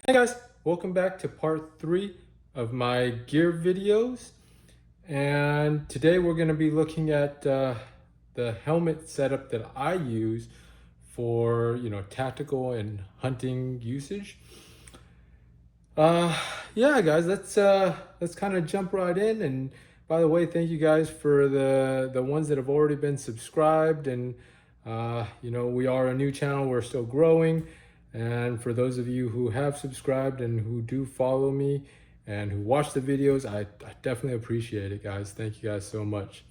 Hey guys, welcome back to part 3 of my gear videos. And today we're going to be looking at the helmet setup that I use for, tactical and hunting usage. Uh, yeah, guys, let's kind of jump right in. And by the way, thank you guys for the ones that have already been subscribed. And we are a new channel; we're still growing. And for those of you who have subscribed and who do follow me and who watch the videos, I definitely appreciate it, guys. Thank you guys so much.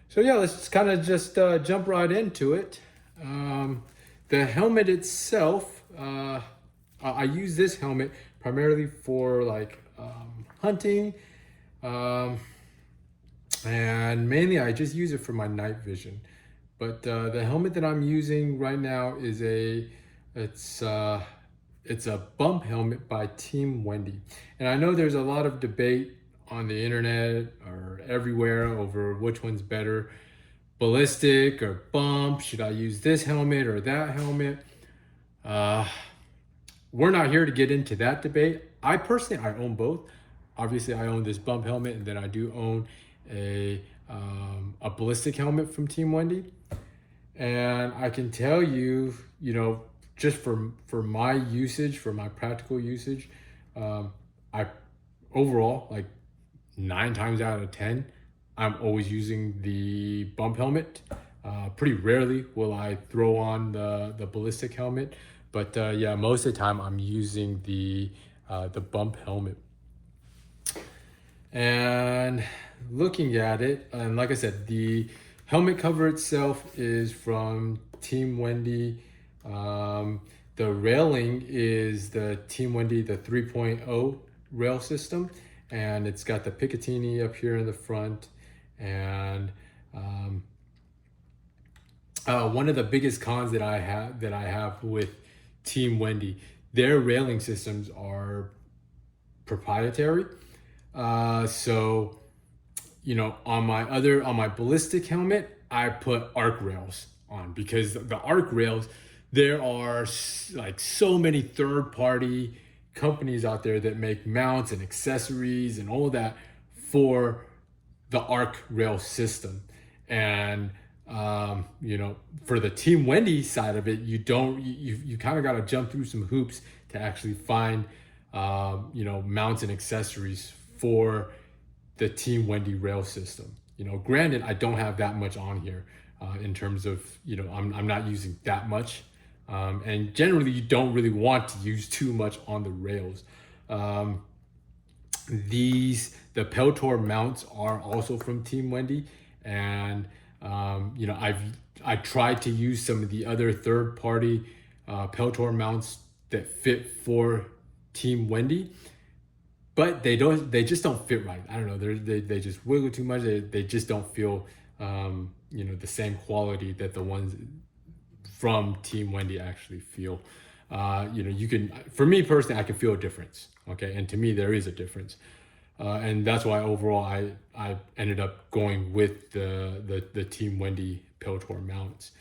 So yeah, let's kind of just jump right into it. The helmet itself, I use this helmet primarily for like hunting, um, and mainly I just use it for my night vision. But the helmet that I'm using right now is it's uh, it's a bump helmet by Team Wendy, and I know there's a lot of debate on the internet or everywhere over which one's better, ballistic or bump. Should I use this helmet or that helmet? Uh, we're not here to get into that debate. I own both. Obviously, I own this bump helmet, and then I do own a ballistic helmet from Team Wendy. And I can tell you, just for my usage, for my practical usage, I overall like 9 times out of 10, I'm always using the bump helmet. Pretty rarely will I throw on the ballistic helmet, but yeah, most of the time I'm using the bump helmet. And looking at it, and like I said, the helmet cover itself is from Team Wendy. The railing is the Team Wendy, the 3.0 rail system, and it's got the Picatinny up here in the front. And one of the biggest cons that I have with Team Wendy, their railing systems are proprietary. So on my ballistic helmet, I put arc rails on because the arc rails, there are like so many third party companies out there that make mounts and accessories and all of that for the arc rail system. And for the Team Wendy side of it, you kind of got to jump through some hoops to actually find mounts and accessories for the Team Wendy rail system. Granted, I don't have that much on here in terms of, I'm not using that much. And generally, you don't really want to use too much on the rails. The Peltor mounts are also from Team Wendy, and I tried to use some of the other third party Peltor mounts that fit for Team Wendy, but they just don't fit right. I don't know, they just wiggle too much. They just don't feel the same quality that the ones from Team Wendy actually feel. You can, for me personally, I can feel a difference. Okay, and to me there is a difference, and that's why overall I ended up going with the Team Wendy Peltor mounts.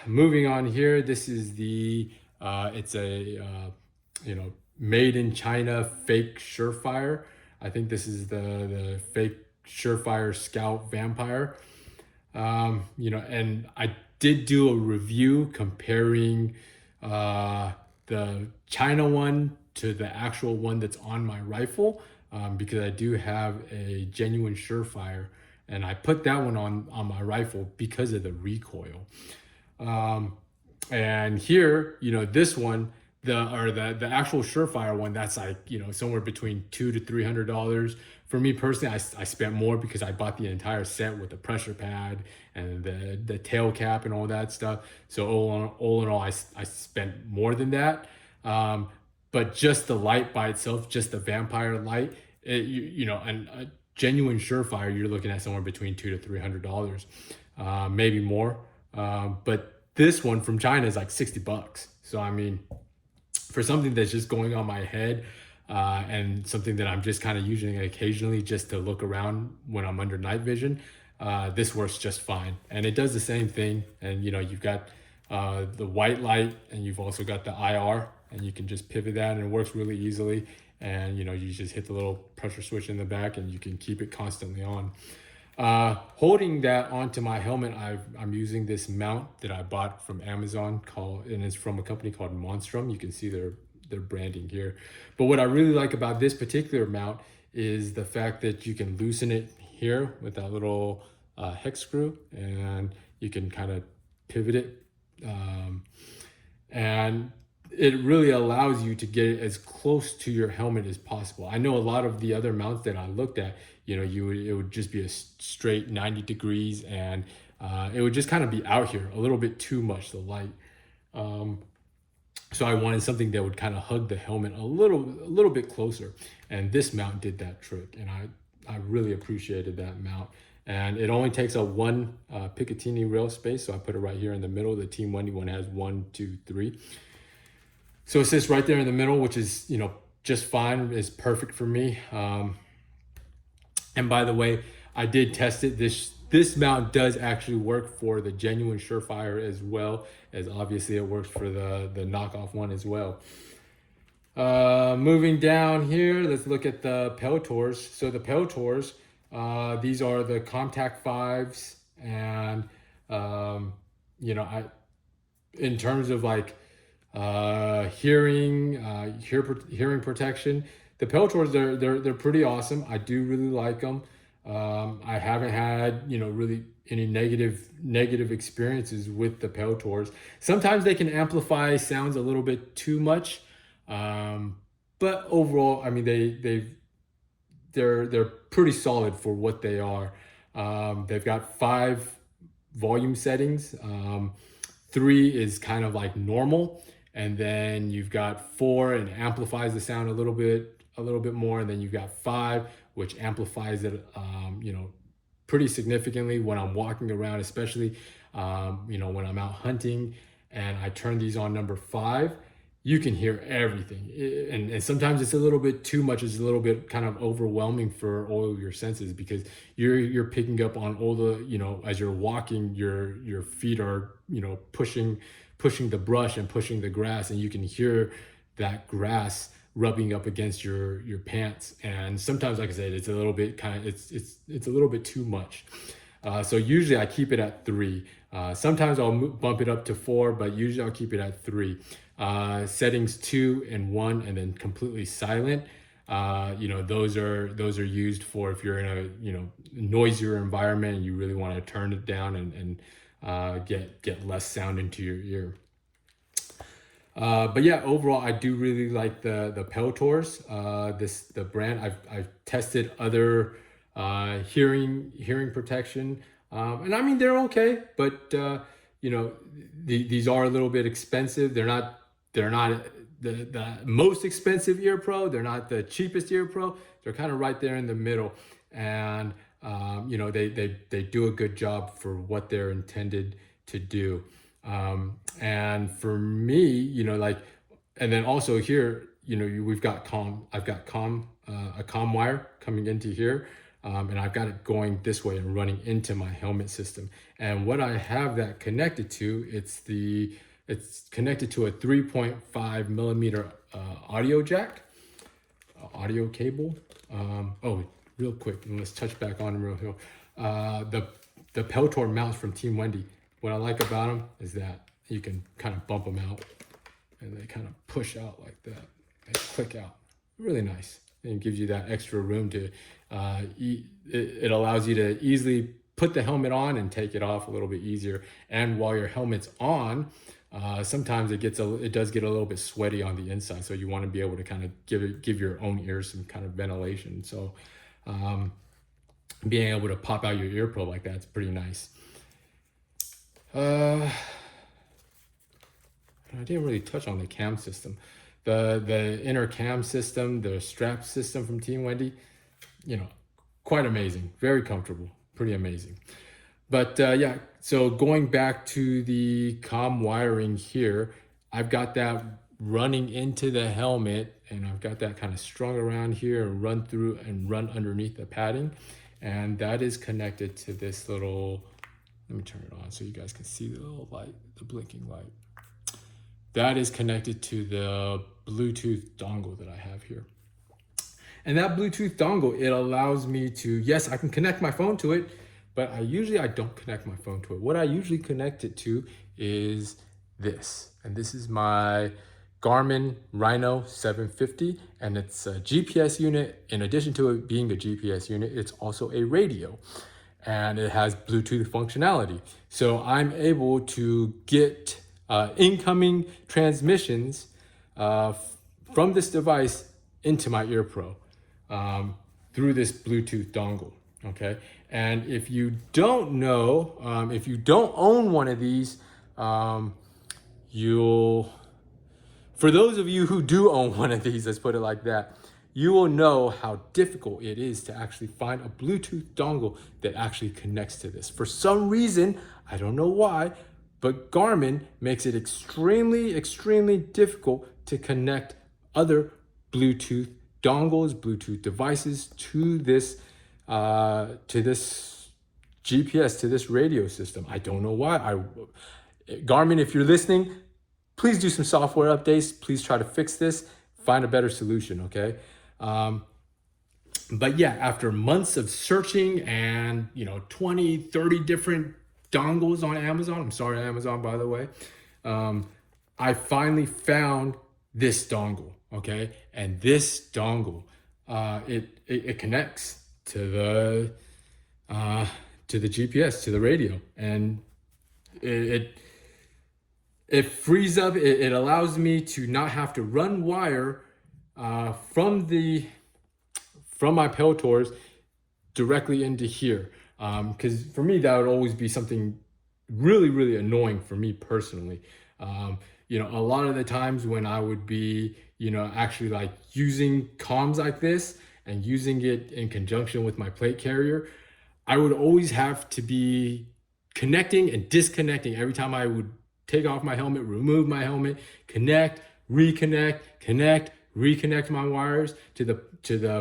Moving on here, this is it's a made in China fake Surefire. I think this is the fake Surefire Scout Vampire. And I did do a review comparing the China one to the actual one that's on my rifle, because I do have a genuine Surefire, and I put that one on my rifle because of the recoil. And here, this one, the actual Surefire one, that's like, somewhere between $200 to $300. For me personally, I spent more because I bought the entire set with the pressure pad and the tail cap and all that stuff. So all in all, I spent more than that. But just the light by itself, just the Vampire light, and a genuine Surefire, you're looking at somewhere between $200 to $300, maybe more. But this one from China is like $60. So I mean, for something that's just going on my head, and something that I'm just kind of using occasionally just to look around when I'm under night vision, this works just fine. And it does the same thing. And you've got the white light, and you've also got the IR and you can just pivot that, and it works really easily. And you just hit the little pressure switch in the back, and you can keep it constantly on. Holding that onto my helmet, I'm using this mount that I bought from Amazon and it's from a company called Monstrum. You can see their branding here. But what I really like about this particular mount is the fact that you can loosen it here with that little hex screw, and you can kind of pivot it. And it really allows you to get it as close to your helmet as possible. I know a lot of the other mounts that I looked at, it would just be a straight 90 degrees, and it would just kind of be out here a little bit too much, the light. So I wanted something that would kind of hug the helmet a little bit closer, and this mount did that trick, and I really appreciated that mount. And it only takes a one Picatinny rail space, so I put it right here in the middle. The Team Wendy one has 1, 2, 3. So it sits right there in the middle, which is, just fine. It's perfect for me. And by the way, I did test it. This mount does actually work for the genuine Surefire as well as obviously it works for the knockoff one as well. Moving down here, let's look at the Peltors. So the Peltors, these are the Contact 5s, and in terms of like hearing protection, the Peltors, they're pretty awesome. I do really like them. I haven't had really any negative experiences with the Peltors. Sometimes they can amplify sounds a little bit too much, but overall, I mean they're pretty solid for what they are. They've got 5 volume settings. 3 is kind of like normal, and then you've got 4 and amplifies the sound a little bit more, and then you've got 5, which amplifies it pretty significantly when I'm walking around, especially when I'm out hunting and I turn these on number 5. You can hear everything, and sometimes it's a little bit too much. It's a little bit kind of overwhelming for all of your senses, because you're picking up on all the as you're walking, your feet are pushing the brush and pushing the grass, and you can hear that grass rubbing up against your pants. And sometimes, like I said, it's a little bit it's a little bit too much. So usually I keep it at 3. Sometimes I'll bump it up to 4, but usually I'll keep it at 3. Settings 2 and 1, and then completely silent. Those are used for if you're in a noisier environment and you really want to turn it down and get less sound into your ear. But yeah, overall, I do really like the Peltors. The brand. I've tested other hearing protection, and I mean they're okay, but these are a little bit expensive. They're not the most expensive ear pro. They're not the cheapest ear pro. They're kind of right there in the middle, and they do a good job for what they're intended to do. And for me, and then also here, we've got I've got a comm wire coming into here, and I've got it going this way and running into my helmet system. And what I have that connected to, it's connected to a 3.5 millimeter audio jack, audio cable. Real quick, and let's touch back on them real quick. The Peltor mounts from Team Wendy. What I like about them is that you can kind of bump them out, and they kind of push out like that. They click out. Really nice. And it gives you that extra room to, it allows you to easily put the helmet on and take it off a little bit easier. And while your helmet's on, sometimes it does get a little bit sweaty on the inside. So you want to be able to kind of give your own ears some kind of ventilation. So being able to pop out your ear probe like that is pretty nice. I didn't really touch on the cam system. The inner cam system, the strap system from Team Wendy, quite amazing, very comfortable, pretty amazing. But yeah, so going back to the comm wiring here, I've got that running into the helmet, and I've got that kind of strung around here and run through and run underneath the padding. And that is connected to this little, let me turn it on so you guys can see the little light, the blinking light. that is connected to the Bluetooth dongle that I have here. And that Bluetooth dongle, it allows me to, yes, I can connect my phone to it, but I don't connect my phone to it. What I usually connect it to is this. And this is my Garmin Rhino 750, and it's a GPS unit. In addition to it being a GPS unit, it's also a radio, and it has Bluetooth functionality. So I'm able to get incoming transmissions from this device into my EarPro through this Bluetooth dongle, okay? And if you don't know, if you don't own one of these, for those of you who do own one of these, let's put it like that, you will know how difficult it is to actually find a Bluetooth dongle that actually connects to this. For some reason, I don't know why, but Garmin makes it extremely, extremely difficult to connect other Bluetooth dongles, Bluetooth devices to this GPS, to this radio system. I don't know why. Garmin, if you're listening, please do some software updates. Please try to fix this, find a better solution, okay? But yeah, after months of searching and 20, 30 different dongles on Amazon, I'm sorry, Amazon, by the way, I finally found this dongle, okay? And this dongle, it connects to the GPS, to the radio, and it frees up, it allows me to not have to run wire from my Peltors directly into here. Because for me, that would always be something really, really annoying for me personally. A lot of the times when I would be, actually like using comms like this and using it in conjunction with my plate carrier, I would always have to be connecting and disconnecting every time I would take off my helmet, remove my helmet, connect, reconnect, connect, reconnect my wires to the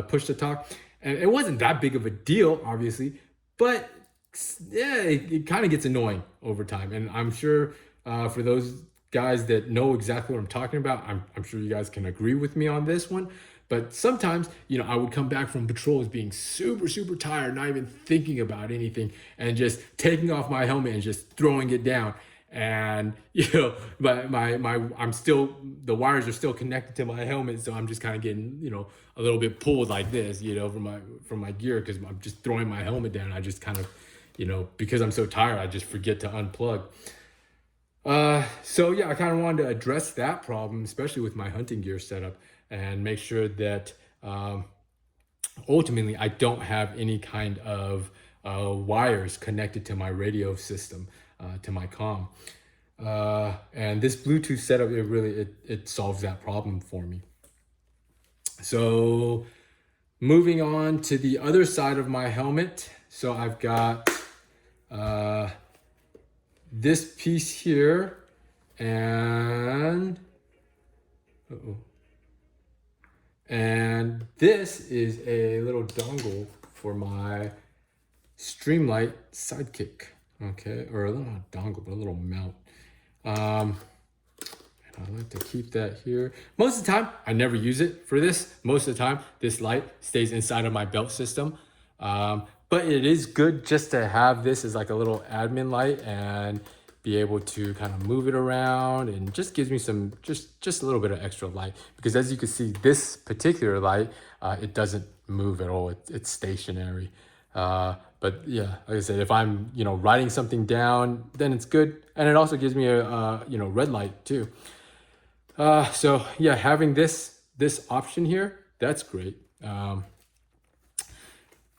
push to talk. And it wasn't that big of a deal, obviously, but yeah, it kind of gets annoying over time. And I'm sure for those guys that know exactly what I'm talking about, I'm sure you guys can agree with me on this one. But sometimes, I would come back from patrols being super, super tired, not even thinking about anything, and just taking off my helmet and just throwing it down. And but the wires are still connected to my helmet, so I'm just kind of getting a little bit pulled like this from my gear, because I'm just throwing my helmet down. I just kind of because I'm so tired, I just forget to unplug. So yeah, I kind of wanted to address that problem, especially with my hunting gear setup, and make sure that ultimately I don't have any kind of wires connected to my radio system, to my comm. And this Bluetooth setup, it solves that problem for me. So moving on to the other side of my helmet. So I've got this piece here, and this is a little dongle for my Streamlight Sidekick, okay, or not a dongle, but a little mount. And I like to keep that here. Most of the time, I never use it for this. Most of the time, this light stays inside of my belt system. But it is good just to have this as like a little admin light and be able to kind of move it around, and just gives me some, just a little bit of extra light. Because as you can see, this particular light, it doesn't move at all. It's stationary. But yeah, like I said, if I'm, writing something down, then it's good. And it also gives me a, red light too. So yeah, having this option here, that's great.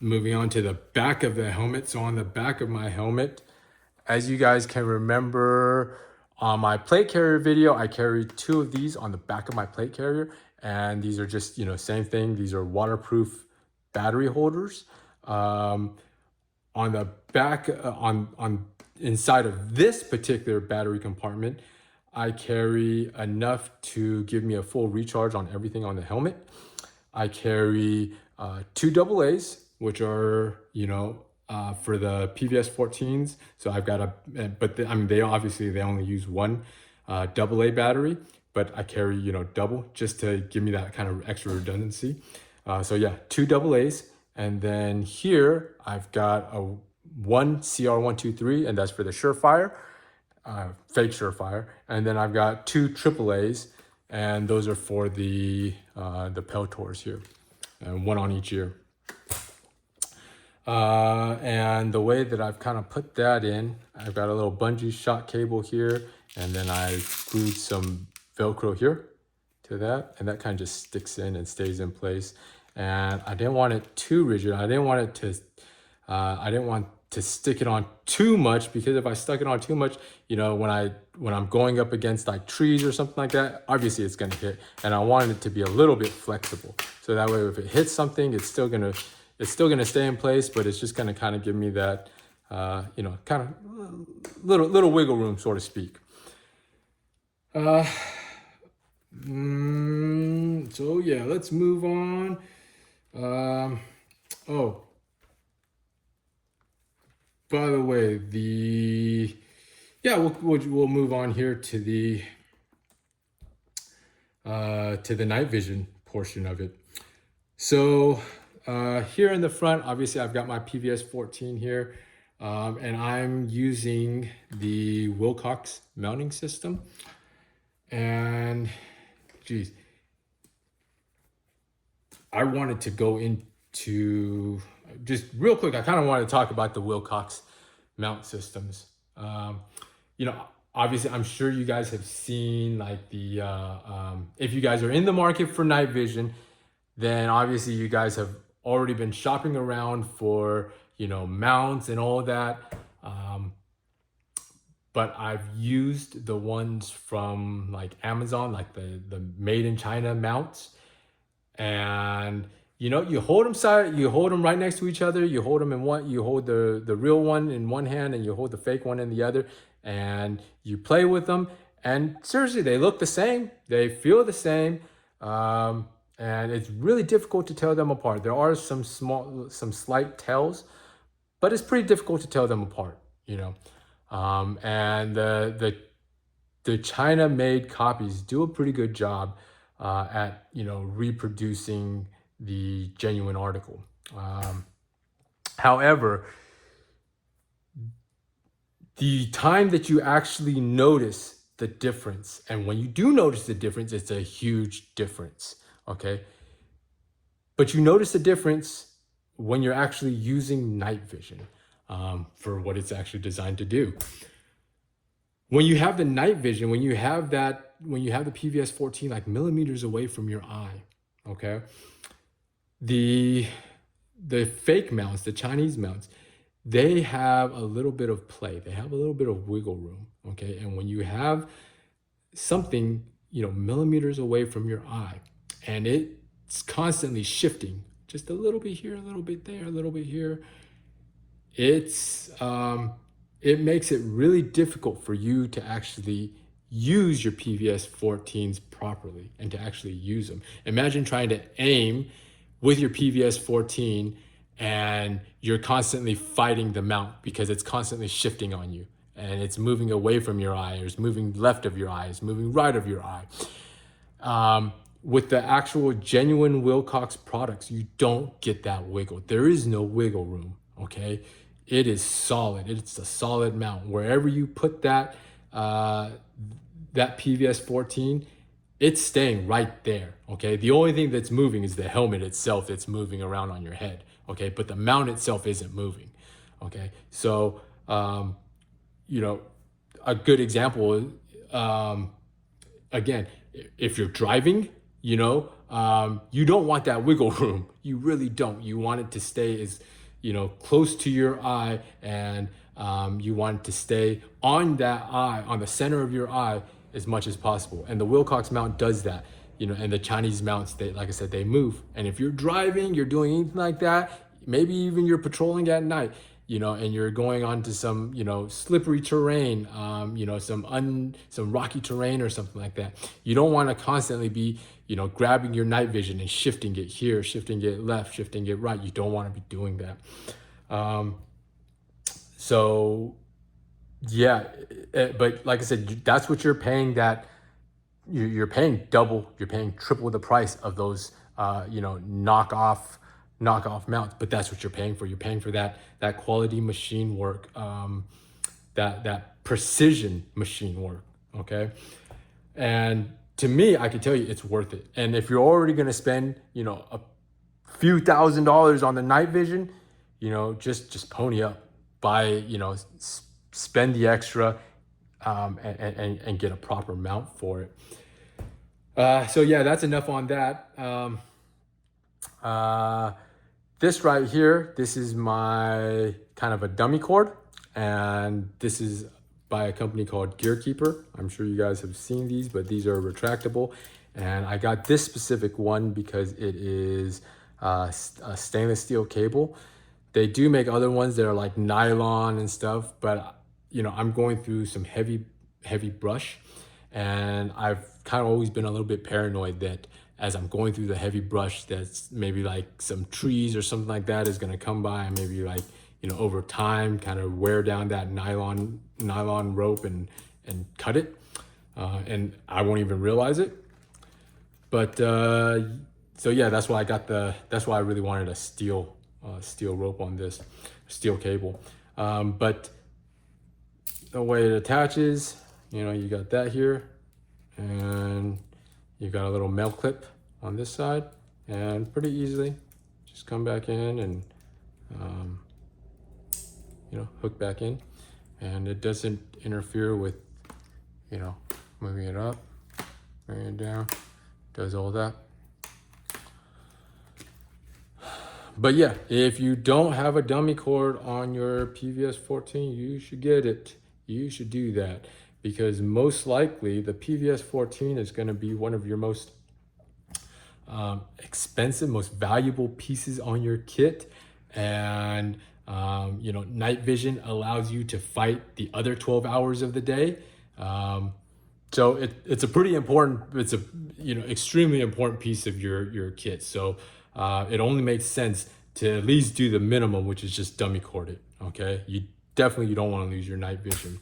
Moving on to the back of the helmet. So on the back of my helmet, as you guys can remember on my plate carrier video, I carried 2 of these on the back of my plate carrier. And these are just, same thing. These are waterproof battery holders. On the back, on inside of this particular battery compartment, I carry enough to give me a full recharge on everything on the helmet. I carry 2 AA's, which are, for the PVS 14s. So I've got they obviously, they only use one AA battery, but I carry, double just to give me that kind of extra redundancy. So yeah, 2 AA's. And then here I've got a one CR123, and that's for the Surefire, fake Surefire. And then I've got 2 AA's, and those are for the Peltors here, and one on each ear. And the way that I've kind of put that in, I've got a little bungee shot cable here, and then I glued some Velcro here to that, and that kind of just sticks in and stays in place. And I didn't want it too rigid. I didn't want to stick it on too much, because if I stuck it on too much, when I'm going up against like trees or something like that, obviously it's going to hit. And I wanted it to be a little bit flexible, so that way if it hits something, it's still gonna stay in place, but it's just gonna kind of give me that, kind of little wiggle room, so to speak. So yeah, let's move on. Oh, by the way, we'll move on here to the night vision portion of it. So here in the front, obviously I've got my PVS 14 here, and I'm using the Wilcox mounting system. And geez, I wanted to go into, just real quick, I kind of wanted to talk about the Wilcox mount systems. Obviously I'm sure you guys have seen like if you guys are in the market for night vision, then obviously you guys have already been shopping around for, mounts and all that. But I've used the ones from like Amazon, like the made in China mounts. And you hold them right next to each other. You hold them you hold the real one in one hand, and you hold the fake one in the other, and you play with them. And seriously, they look the same. They feel the same. And it's really difficult to tell them apart. There are some slight tells, but it's pretty difficult to tell them apart, and the China-made copies do a pretty good job at reproducing the genuine article. However, the time that you actually notice the difference, and when you do notice the difference, it's a huge difference, okay? But you notice the difference when you're actually using night vision for what it's actually designed to do. When you have the night vision, when you have the PVS 14 like millimeters away from your eye, okay, the fake mounts, the Chinese mounts, they have a little bit of play. They have a little bit of wiggle room, okay? And when you have something, millimeters away from your eye, and it's constantly shifting, just a little bit here, a little bit there, a little bit here, it makes it really difficult for you to actually use your PVS 14s properly and to actually use them. Imagine trying to aim with your PVS 14 and you're constantly fighting the mount because it's constantly shifting on you, and it's moving away from your eye, or it's moving left of your eye, it's moving right of your eye. With the actual genuine Wilcox products, you don't get that wiggle. There is no wiggle room, okay? It is solid. It's a solid mount. Wherever you put that PVS 14, it's staying right there, okay? The only thing that's moving is the helmet itself that's moving around on your head, okay? But the mount itself isn't moving, okay? So, a good example, again, if you're driving, you don't want that wiggle room. You really don't. You want it to stay as, close to your eye, and you want it to stay on that eye, on the center of your eye as much as possible. And the Wilcox mount does that, and the Chinese mounts, like I said, they move. And if you're driving, you're doing anything like that, maybe even you're patrolling at night, and you're going onto some, slippery terrain, some rocky terrain or something like that. You don't want to constantly be, grabbing your night vision and shifting it here, shifting it left, shifting it right. You don't want to be doing that. So Yeah, but like I said, that's what you're paying. That you're paying double, you're paying triple the price of those, knockoff mounts. But that's what you're paying for. You're paying for that quality machine work, that precision machine work. Okay, and to me, I can tell you, it's worth it. And if you're already going to spend, a few $1,000s on the night vision, just pony up, buy, spend the extra, and get a proper mount for it. So yeah, that's enough on that. Uh, this right here, this is my kind of a dummy cord, and this is by a company called Gearkeeper. I'm sure you guys have seen these, but these are retractable. And I got this specific one because it is a stainless steel cable. They do make other ones that are like nylon and stuff, but I'm going through some heavy brush, and I've kind of always been a little bit paranoid that as I'm going through the heavy brush, that's maybe like some trees or something like that is going to come by, and maybe like, over time kind of wear down that nylon rope and cut it, and I won't even realize it. But so yeah, that's why I really wanted a steel rope on this, steel cable. But the way it attaches, you got that here, and you got a little male clip on this side, and pretty easily just come back in and hook back in, and it doesn't interfere with moving it up, bringing it down, does all that. But yeah, if you don't have a dummy cord on your PVS 14, you should get it. You should do that, because most likely the PVS 14 is going to be one of your most expensive, most valuable pieces on your kit. And night vision allows you to fight the other 12 hours of the day. So it's a pretty important, it's a extremely important piece of your kit. So it only makes sense to at least do the minimum, which is just dummy cord it. Okay, you don't want to lose your night vision.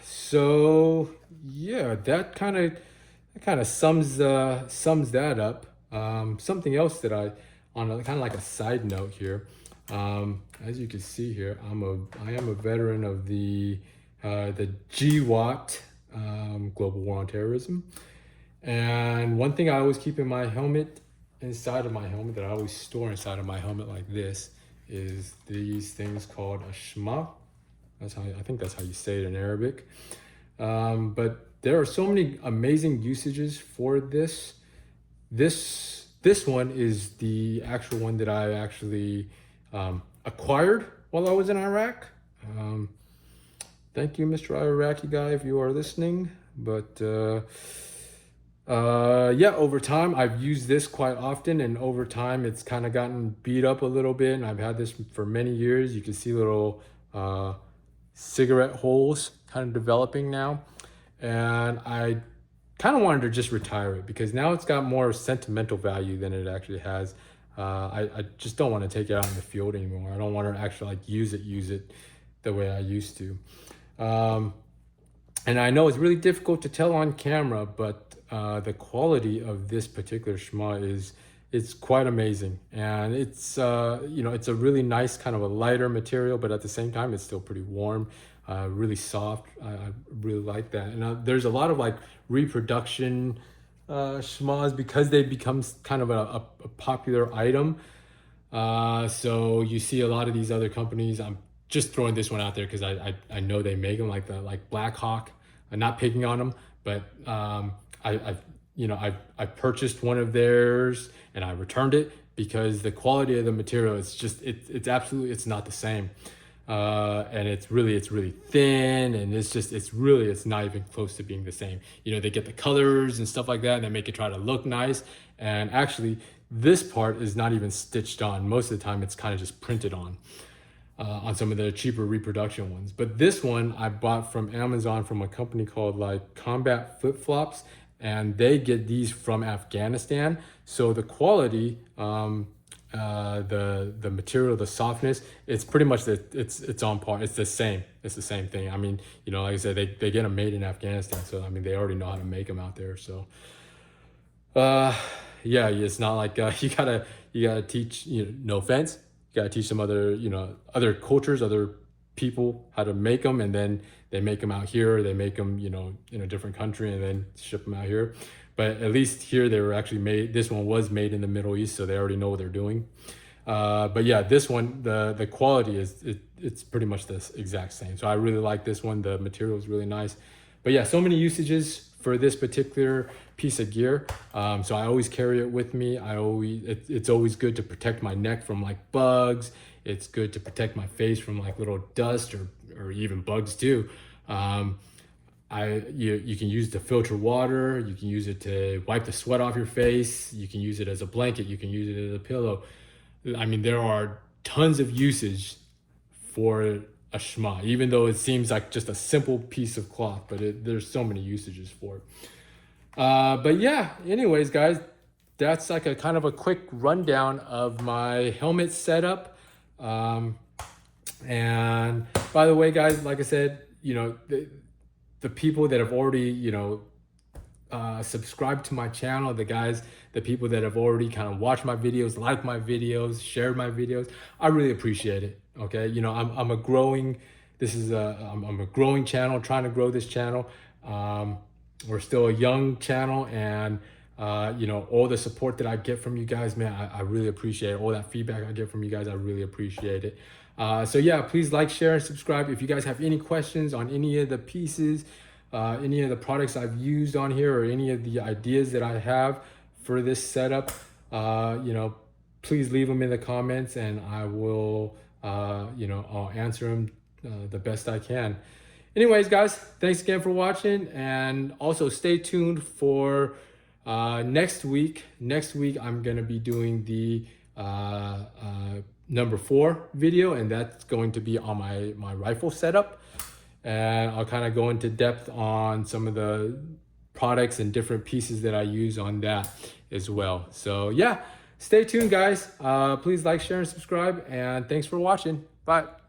So yeah, that kind of sums that up. Something else that on a kind of like a side note here, as you can see here, I am a veteran of the GWAT, Global War on Terrorism. And one thing I always keep in my helmet, inside of my helmet, that I always store inside of my helmet like this, is these things called a Shemagh. I think that's how you say it in Arabic. But there are so many amazing usages for this. This one is the actual one that I actually acquired while I was in Iraq. Thank you, Mr. Iraqi guy, if you are listening. But yeah, over time I've used this quite often, and over time it's kind of gotten beat up a little bit, and I've had this for many years. You can see little cigarette holes kind of developing now, and I kind of wanted to just retire it because now it's got more sentimental value than it actually has. I just don't want to take it out in the field anymore. I don't want to actually like use it the way I used to. And I know it's really difficult to tell on camera, but the quality of this particular Shemagh it's quite amazing. And it's it's a really nice kind of a lighter material, but at the same time it's still pretty warm, really soft. I really like that. And there's a lot of like reproduction Shemaghs because they become kind of a popular item. So you see a lot of these other companies. I'm just throwing this one out there because I know they make them, like Black Hawk. I'm not picking on them, but I've purchased one of theirs and I returned it because the quality of the material, it's absolutely, it's not the same. And it's really thin, and it's not even close to being the same. They get the colors and stuff like that, and they make it try to look nice. And actually, this part is not even stitched on. Most of the time, it's kind of just printed on some of the cheaper reproduction ones. But this one I bought from Amazon from a company called like Combat Flip Flops, and they get these from Afghanistan. So the quality the material, the softness, it's pretty much it's on par. It's the same. It's the same thing. I mean, you know, like I said, they get them made in Afghanistan, so I mean, they already know how to make them out there. So, uh, yeah, it's not like you gotta teach. You know, no offense, you gotta teach some other other cultures, other people how to make them, and then they make them out here. They make them in a different country and then ship them out here. But at least here they were actually made. This one was made in the Middle East, so they already know what they're doing. But yeah, this one, the quality it's pretty much the exact same. So I really like this one. The material is really nice. But yeah, so many usages for this particular piece of gear. So I always carry it with me. It's always good to protect my neck from like bugs. It's good to protect my face from like little dust or even bugs too. You can use it to filter water. You can use it to wipe the sweat off your face. You can use it as a blanket. You can use it as a pillow. I mean, there are tons of usage for a Shemagh, even though it seems like just a simple piece of cloth, but there's so many usages for it. But yeah, anyways, guys, that's like a kind of a quick rundown of my helmet setup. And by the way, guys, like I said, the people that have already, subscribed to my channel, the people that have already kind of watched my videos, liked my videos, shared my videos, I really appreciate it. Okay, I'm a growing channel, trying to grow this channel. We're still a young channel, and all the support that I get from you guys, man, I really appreciate it. All that feedback I get from you guys, I really appreciate it. So yeah, please like, share, and subscribe. If you guys have any questions on any of the pieces, any of the products I've used on here, or any of the ideas that I have for this setup, please leave them in the comments, and I will, I'll answer them the best I can. Anyways, guys, thanks again for watching, and also stay tuned for next week. Next week, I'm gonna be doing the number 4 video, and that's going to be on my rifle setup, and I'll kind of go into depth on some of the products and different pieces that I use on that as well. So yeah, stay tuned, guys. Please like, share, and subscribe, and thanks for watching. Bye.